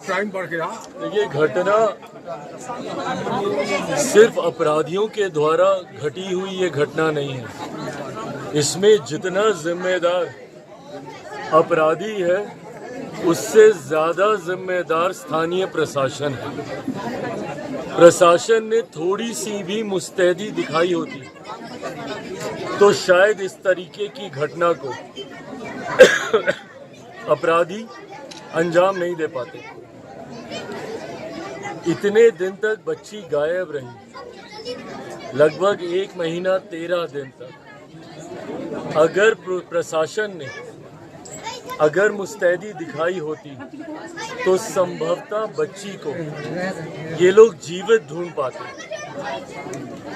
Crime बढ़ गया। देखिए, घटना सिर्फ अपराधियों के द्वारा घटी हुई ये घटना नहीं है। इसमें जितना जिम्मेदार अपराधी है उससे ज्यादा जिम्मेदार स्थानीय प्रशासन है। प्रशासन ने थोड़ी सी भी मुस्तैदी दिखाई होती तो शायद इस तरीके की घटना को अपराधी अंजाम नहीं दे पाते। इतने दिन तक बच्ची गायब रही, लगभग 1 महीना 13 दिन तक। अगर प्रशासन ने अगर मुस्तैदी दिखाई होती तो संभवतः बच्ची को ये लोग जीवित ढूंढ पाते।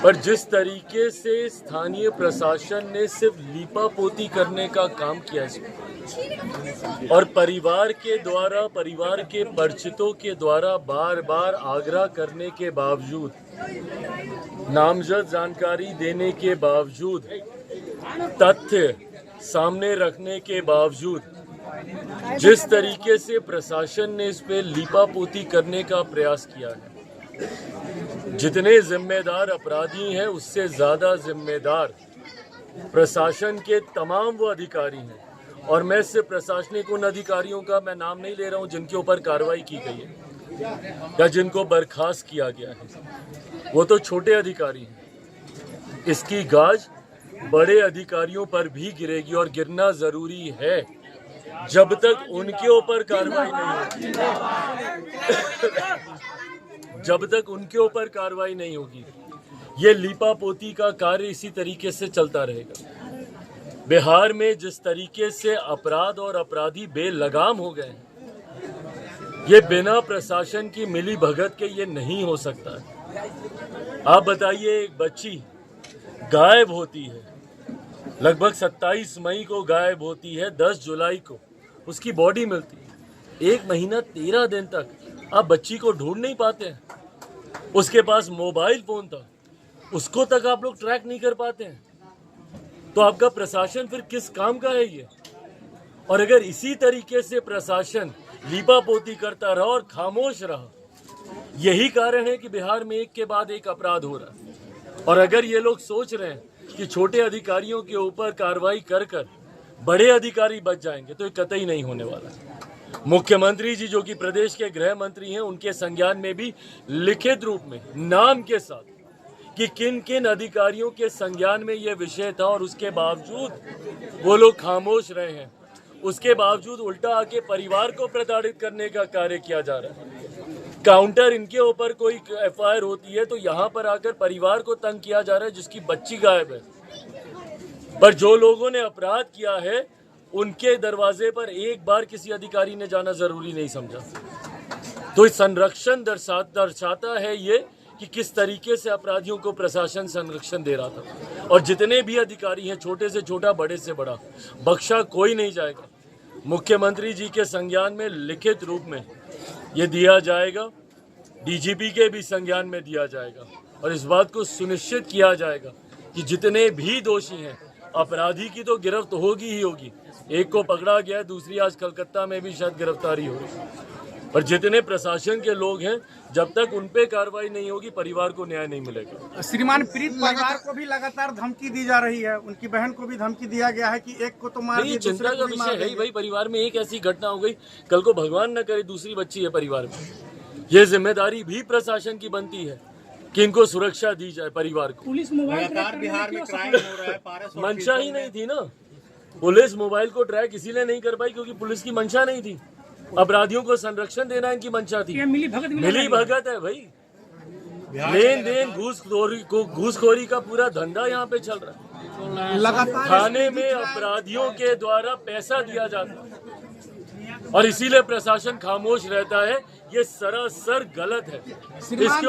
पर जिस तरीके से स्थानीय प्रशासन ने सिर्फ लीपापोती करने का काम किया इसमें, और परिवार के परिचितों के द्वारा बार बार आग्रह करने के बावजूद, नामजद जानकारी देने के बावजूद, तथ्य सामने रखने के बावजूद, जिस तरीके से प्रशासन ने इस पे लीपापोती करने का प्रयास किया है, जितने जिम्मेदार अपराधी हैं उससे ज्यादा जिम्मेदार प्रशासन के तमाम वो अधिकारी हैं। और मैं सिर्फ प्रशासनिक उन अधिकारियों का मैं नाम नहीं ले रहा हूं जिनके ऊपर कार्रवाई की गई है या जिनको बर्खास्त किया गया है, वो तो छोटे अधिकारी हैं। इसकी गाज बड़े अधिकारियों पर भी गिरेगी और गिरना जरूरी है जब तक उनके ऊपर कार्रवाई नहीं जब तक उनके ऊपर कार्रवाई नहीं होगी ये लीपापोती का कार्य इसी तरीके से चलता रहेगा। बिहार में जिस तरीके से अपराध और अपराधी बेलगाम हो गए हैं, ये बिना प्रशासन की मिली भगत के ये नहीं हो सकता है। आप बताइए, एक बच्ची गायब होती है, लगभग 27 मई को गायब होती है, 10 जुलाई को उसकी बॉडी मिलती है। 1 महीना 13 दिन तक आप बच्ची को ढूंढ नहीं पाते हैं। उसके पास मोबाइल फोन था, उसको तक आप लोग ट्रैक नहीं कर पाते हैं। तो आपका प्रशासन फिर किस काम का है ये? और अगर इसी तरीके से प्रशासन लीपापोती करता रहा और खामोश रहा, यही कारण है कि बिहार में एक के बाद एक अपराध हो रहा है। और अगर ये लोग सोच रहे हैं कि छोटे अधिकारियों के ऊपर कार्रवाई कर कर बड़े अधिकारी बच जाएंगे, तो ये कतई नहीं होने वाला। मुख्यमंत्री जी जो कि प्रदेश के गृह मंत्री हैं, उनके संज्ञान में भी लिखित रूप में नाम के साथ कि किन किन अधिकारियों के संज्ञान में यह विषय था और उसके बावजूद वो लोग खामोश रहे हैं। उसके बावजूद उल्टा आके परिवार को प्रताड़ित करने का कार्य किया जा रहा है। काउंटर इनके ऊपर कोई FIR होती है तो यहाँ पर आकर परिवार को तंग किया जा रहा है जिसकी बच्ची गायब है। पर जो लोगों ने अपराध किया है उनके दरवाजे पर एक बार किसी अधिकारी ने जाना जरूरी नहीं समझा। तो इस संरक्षण दर्शाता है ये कि किस तरीके से अपराधियों को प्रशासन संरक्षण दे रहा था। और जितने भी अधिकारी हैं, छोटे से छोटा बड़े से बड़ा, बख्शा कोई नहीं जाएगा। मुख्यमंत्री जी के संज्ञान में लिखित रूप में ये दिया जाएगा, DGP के भी संज्ञान में दिया जाएगा और इस बात को सुनिश्चित किया जाएगा कि जितने भी दोषी हैं, अपराधी की तो गिरफ्त होगी ही होगी। एक को पकड़ा गया, दूसरी आज कलकत्ता में भी शायद गिरफ्तारी हो रही। पर जितने प्रशासन के लोग हैं, जब तक उन पे कार्रवाई नहीं होगी परिवार को न्याय नहीं मिलेगा। श्रीमान, पीड़ित परिवार को भी लगातार धमकी दी जा रही है, उनकी बहन को भी धमकी दिया गया है कि एक को तो मार दिया, चिंता का विषय है ही भाई। परिवार में एक ऐसी घटना हो गई, कल को भगवान न करे दूसरी बच्ची है परिवार में, ये जिम्मेदारी भी प्रशासन की बनती है कि इनको सुरक्षा दी जाए परिवार को। पुलिस मोबाइल बिहार में क्राइम हो रहा है, मंशा ही नहीं थी ना। पुलिस मोबाइल को ट्रैक इसीलिए नहीं कर पाई क्योंकि पुलिस की मंशा नहीं थी। अपराधियों को संरक्षण देना इनकी मंशा थी। मिली भगत है भाई। लेन देन घूसखोरी का पूरा धंधा यहाँ पे चल रहा है। लगातार थाने में अपराधियों के द्वारा पैसा दिया जाता है और इसीलिए प्रशासन खामोश रहता है। ये सरासर गलत है। इसके